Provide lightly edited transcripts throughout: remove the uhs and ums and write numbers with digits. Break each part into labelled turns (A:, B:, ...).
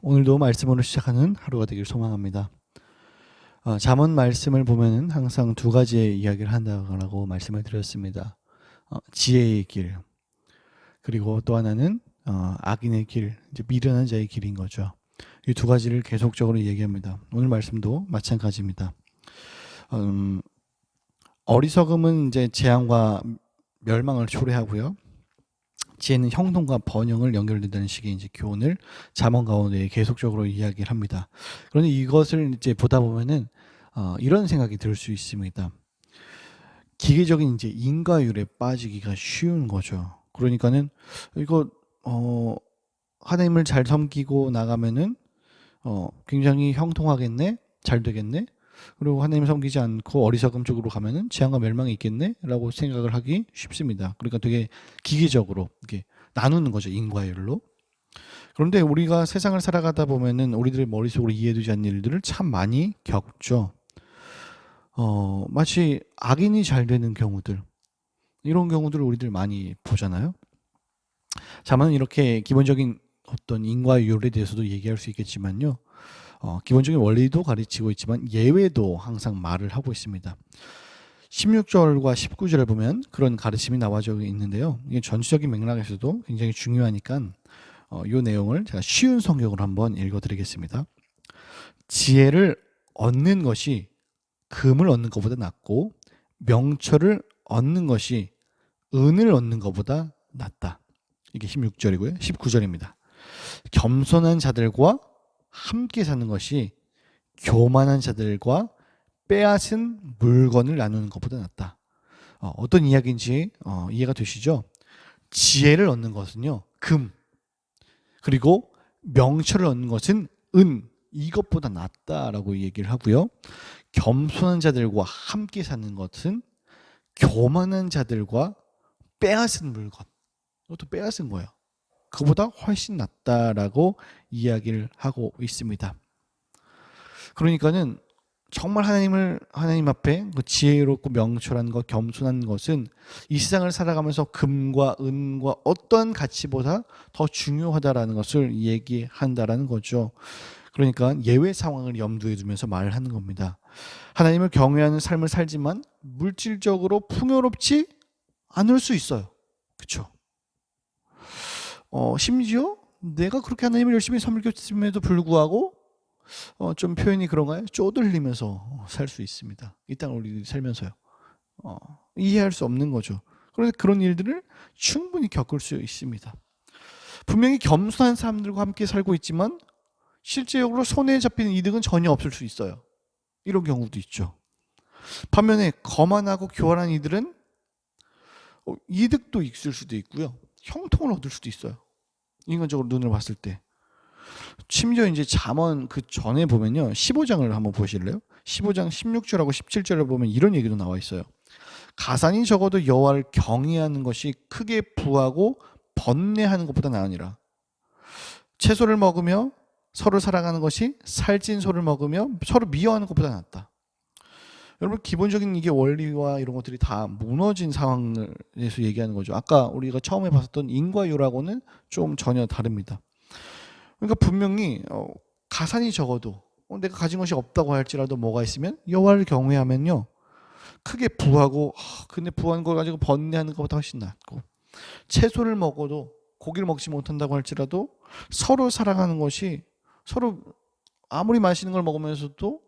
A: 오늘도 말씀으로 시작하는 하루가 되길 소망합니다. 잠언 말씀을 보면은 항상 두 가지의 이야기를 한다고 말씀을 드렸습니다. 지혜의 길, 그리고 또 하나는 악인의 길, 이제 미련한 자의 길인 거죠. 이 두 가지를 계속적으로 얘기합니다. 오늘 말씀도 마찬가지입니다. 어리석음은 이제 재앙과 멸망을 초래하고요. 지혜는 형통과 번영을 연결된다는 식의 이제 교훈을 잠언 가운데 계속적으로 이야기를 합니다. 그런데 이것을 이제 보다 보면은 이런 생각이 들 수 있습니다. 기계적인 이제 인과율에 빠지기가 쉬운 거죠. 그러니까는 이거 하나님을 잘 섬기고 나가면은 굉장히 형통하겠네, 잘 되겠네. 그리고 하나님 섬기지 않고 어리석음 쪽으로 가면은 재앙과 멸망이 있겠네라고 생각을 하기 쉽습니다. 그러니까 되게 기계적으로 이렇게 나누는 거죠, 인과율로. 그런데 우리가 세상을 살아가다 보면은 우리들의 머릿속으로 이해되지 않는 일들을 참 많이 겪죠. 마치 악인이 잘 되는 경우들, 이런 경우들을 우리들 많이 보잖아요. 자만은 이렇게 기본적인 어떤 인과율에 대해서도 얘기할 수 있겠지만요. 기본적인 원리도 가르치고 있지만 예외도 항상 말을 하고 있습니다. 16절과 19절을 보면 그런 가르침이 나와져 있는데요. 이게 전체적인 맥락에서도 굉장히 중요하니까 이 내용을 제가 쉬운 성경으로 한번 읽어드리겠습니다. 지혜를 얻는 것이 금을 얻는 것보다 낫고 명철을 얻는 것이 은을 얻는 것보다 낫다. 이게 16절이고요. 19절입니다. 겸손한 자들과 함께 사는 것이 교만한 자들과 빼앗은 물건을 나누는 것보다 낫다. 어떤 이야기인지 이해가 되시죠? 지혜를 얻는 것은요, 금, 그리고 명철을 얻는 것은 은, 이것보다 낫다라고 얘기를 하고요. 겸손한 자들과 함께 사는 것은 교만한 자들과 빼앗은 물건, 이것도 빼앗은 거예요. 그보다 훨씬 낫다라고 이야기를 하고 있습니다. 그러니까는 정말 하나님 앞에 그 지혜롭고 명철한 것, 겸손한 것은 이 세상을 살아가면서 금과 은과 어떤 가치보다 더 중요하다라는 것을 얘기한다라는 거죠. 그러니까 예외 상황을 염두에 두면서 말을 하는 겁니다. 하나님을 경외하는 삶을 살지만 물질적으로 풍요롭지 않을 수 있어요. 그렇죠? 심지어 내가 그렇게 하나님을 열심히 섬겼음에도 불구하고 좀 표현이 그런가요? 쪼들리면서 살 수 있습니다. 이 땅을 우리 살면서요. 이해할 수 없는 거죠. 그런데 그런 일들을 충분히 겪을 수 있습니다. 분명히 겸손한 사람들과 함께 살고 있지만 실제적으로 손에 잡히는 이득은 전혀 없을 수 있어요. 이런 경우도 있죠. 반면에 거만하고 교활한 이들은 이득도 있을 수도 있고요. 형통을 얻을 수도 있어요. 인간적으로 눈을 봤을 때. 심지어 이제 잠언 그 전에 보면요. 15장을 한번 보실래요? 15장 16절하고 17절을 보면 이런 얘기도 나와 있어요. 가산이 적어도 여호와를 경외하는 것이 크게 부하고 번뇌하는 것보다 나으니라. 채소를 먹으며 서로 사랑하는 것이 살찐 소를 먹으며 서로 미워하는 것보다 낫다. 여러분 기본적인 이게 원리와 이런 것들이 다 무너진 상황에서 얘기하는 거죠. 아까 우리가 처음에 봤었던 인과율하고는 좀 전혀 다릅니다. 그러니까 분명히 가산이 적어도 내가 가진 것이 없다고 할지라도 뭐가 있으면 여호와를 경외하면요 크게 부하고 근데 부한 걸 가지고 번뇌하는 것보다 훨씬 낫고 채소를 먹어도 고기를 먹지 못한다고 할지라도 서로 사랑하는 것이 서로 아무리 맛있는 걸 먹으면서도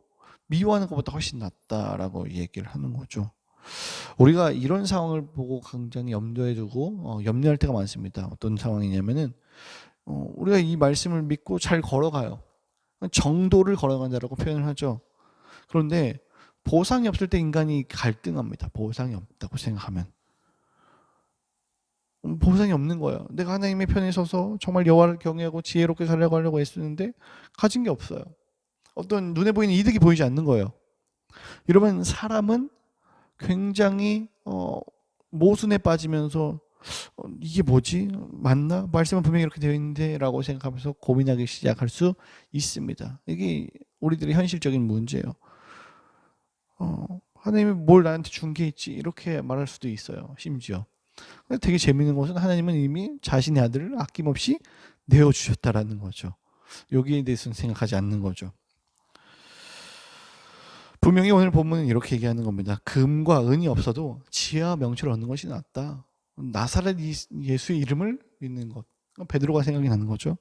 A: 미워하는 것보다 훨씬 낫다라고 얘기를 하는 거죠. 우리가 이런 상황을 보고 굉장히 염두에 두고 염려할 때가 많습니다. 어떤 상황이냐면은 우리가 이 말씀을 믿고 잘 걸어가요. 정도를 걸어간다라고 표현을 하죠. 그런데 보상이 없을 때 인간이 갈등합니다. 보상이 없다고 생각하면. 보상이 없는 거예요. 내가 하나님의 편에 서서 정말 여호와를 경외하고 지혜롭게 살려고 하려고 애쓰는데 가진 게 없어요. 어떤 눈에 보이는 이득이 보이지 않는 거예요. 이러면 사람은 굉장히 모순에 빠지면서 이게 뭐지? 맞나? 말씀은 분명히 이렇게 되어 있는데 라고 생각하면서 고민하기 시작할 수 있습니다. 이게 우리들의 현실적인 문제예요. 하나님이 뭘 나한테 준 게 있지? 이렇게 말할 수도 있어요. 심지어. 근데 되게 재밌는 것은 하나님은 이미 자신의 아들을 아낌없이 내어주셨다라는 거죠. 여기에 대해서는 생각하지 않는 거죠. 분명히 오늘 본문은 이렇게 얘기하는 겁니다. 금과 은이 없어도 지혜와 명철을 얻는 것이 낫다. 나사렛 예수의 이름을 믿는 것. 베드로가 생각이 나는 거죠.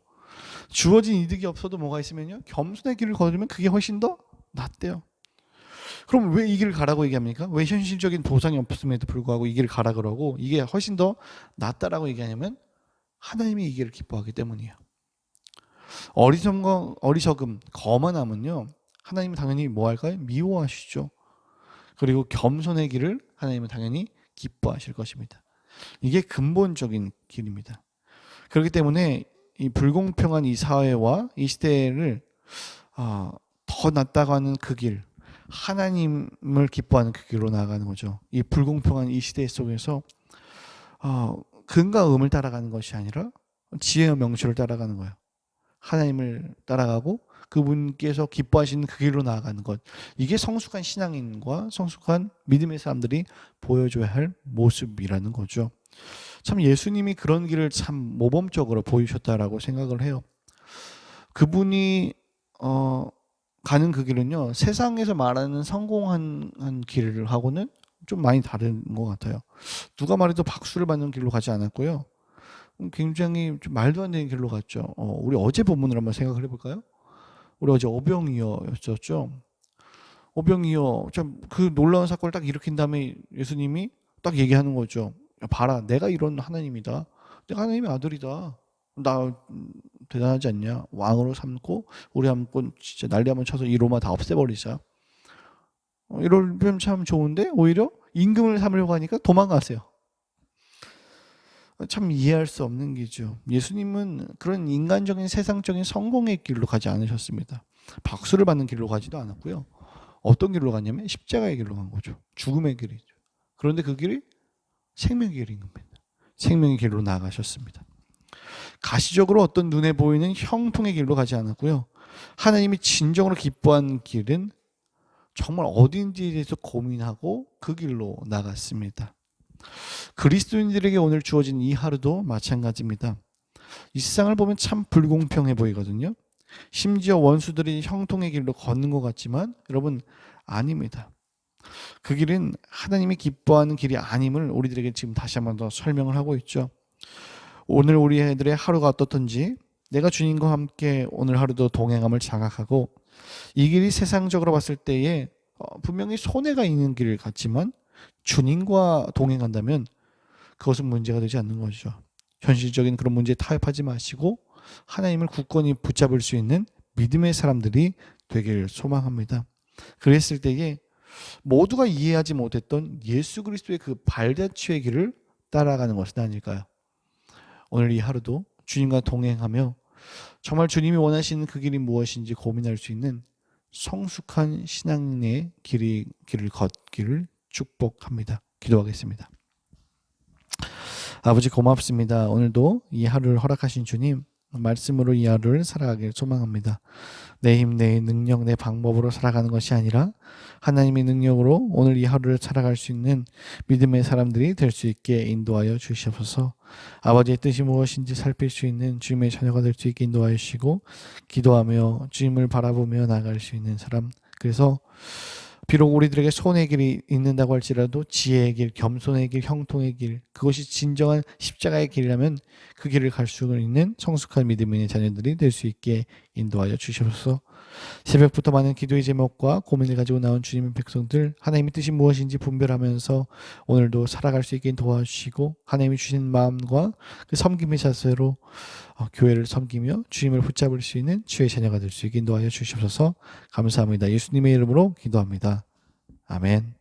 A: 주어진 이득이 없어도 뭐가 있으면요, 겸손의 길을 걸으면 그게 훨씬 더 낫대요. 그럼 왜 이 길을 가라고 얘기합니까? 왜 현실적인 보상이 없음에도 불구하고 이 길을 가라 그러고 이게 훨씬 더 낫다라고 얘기하냐면 하나님이 이 길을 기뻐하기 때문이에요. 어리석음, 거만함은요, 하나님은 당연히 뭐 할까요? 미워하시죠. 그리고 겸손의 길을 하나님은 당연히 기뻐하실 것입니다. 이게 근본적인 길입니다. 그렇기 때문에 이 불공평한 이 사회와 이 시대를 더 낫다고 하는 그 길, 하나님을 기뻐하는 그 길로 나아가는 거죠. 이 불공평한 이 시대 속에서 금과 음을 따라가는 것이 아니라 지혜와 명철을 따라가는 거예요. 하나님을 따라가고 그분께서 기뻐하시는 그 길로 나아가는 것. 이게 성숙한 신앙인과 성숙한 믿음의 사람들이 보여줘야 할 모습이라는 거죠. 참 예수님이 그런 길을 참 모범적으로 보이셨다라고 생각을 해요. 그분이 가는 그 길은요, 세상에서 말하는 성공한 길하고는 좀 많이 다른 것 같아요. 누가 말해도 박수를 받는 길로 가지 않았고요. 굉장히 좀 말도 안 되는 길로 갔죠. 우리 어제 본문을 한번 생각을 해볼까요? 우리 어제 오병이어였었죠. 오병이어, 참 그 놀라운 사건을 딱 일으킨 다음에 예수님이 딱 얘기하는 거죠. 야, 봐라, 내가 이런 하나님이다. 내가 하나님의 아들이다. 나 대단하지 않냐? 왕으로 삼고 우리 한번 진짜 난리 한번 쳐서 이 로마 다 없애버리자. 이러면 참 좋은데 오히려 임금을 삼으려고 하니까 도망가세요. 참 이해할 수 없는 게죠. 예수님은 그런 인간적인 세상적인 성공의 길로 가지 않으셨습니다. 박수를 받는 길로 가지도 않았고요. 어떤 길로 갔냐면 십자가의 길로 간 거죠. 죽음의 길이죠. 그런데 그 길이 생명의 길인 겁니다. 생명의 길로 나아가셨습니다. 가시적으로 어떤 눈에 보이는 형통의 길로 가지 않았고요. 하나님이 진정으로 기뻐하는 길은 정말 어딘지에 대해서 고민하고 그 길로 나갔습니다. 그리스도인들에게 오늘 주어진 이 하루도 마찬가지입니다. 이 세상을 보면 참 불공평해 보이거든요. 심지어 원수들이 형통의 길로 걷는 것 같지만 여러분, 아닙니다. 그 길은 하나님이 기뻐하는 길이 아님을 우리들에게 지금 다시 한번 더 설명을 하고 있죠. 오늘 우리 애들의 하루가 어떻든지 내가 주님과 함께 오늘 하루도 동행함을 자각하고 이 길이 세상적으로 봤을 때에 분명히 손해가 있는 길 같지만 주님과 동행한다면 그것은 문제가 되지 않는 거죠. 현실적인 그런 문제에 타협하지 마시고 하나님을 굳건히 붙잡을 수 있는 믿음의 사람들이 되길 소망합니다. 그랬을 때에 모두가 이해하지 못했던 예수 그리스도의 그 발자취의 길을 따라가는 것은 아닐까요? 오늘 이 하루도 주님과 동행하며 정말 주님이 원하시는 그 길이 무엇인지 고민할 수 있는 성숙한 신앙의 길을 걷기를 축복합니다. 기도하겠습니다. 아버지 고맙습니다. 오늘도 이 하루를 허락하신 주님, 말씀으로 이 하루를 살아가길 소망합니다. 내 힘, 내 능력, 내 방법으로 살아가는 것이 아니라 하나님의 능력으로 오늘 이 하루를 살아갈 수 있는 믿음의 사람들이 될 수 있게 인도하여 주시옵소서. 아버지의 뜻이 무엇인지 살필 수 있는 주님의 자녀가 될 수 있게 인도하여 주시고 기도하며 주님을 바라보며 나아갈 수 있는 사람, 그래서 비록 우리들에게 손해의 길이 있는다고 할지라도 지혜의 길, 겸손의 길, 형통의 길, 그것이 진정한 십자가의 길이라면 그 길을 갈 수 있는 성숙한 믿음의 자녀들이 될 수 있게 인도하여 주시옵소서. 새벽부터 많은 기도의 제목과 고민을 가지고 나온 주님의 백성들, 하나님의 뜻이 무엇인지 분별하면서 오늘도 살아갈 수 있게 도와주시고 하나님이 주신 마음과 그 섬김의 자세로 교회를 섬기며 주님을 붙잡을 수 있는 주의 자녀가 될 수 있게 인도하여 주시옵소서. 감사합니다. 예수님의 이름으로 기도합니다. 아멘.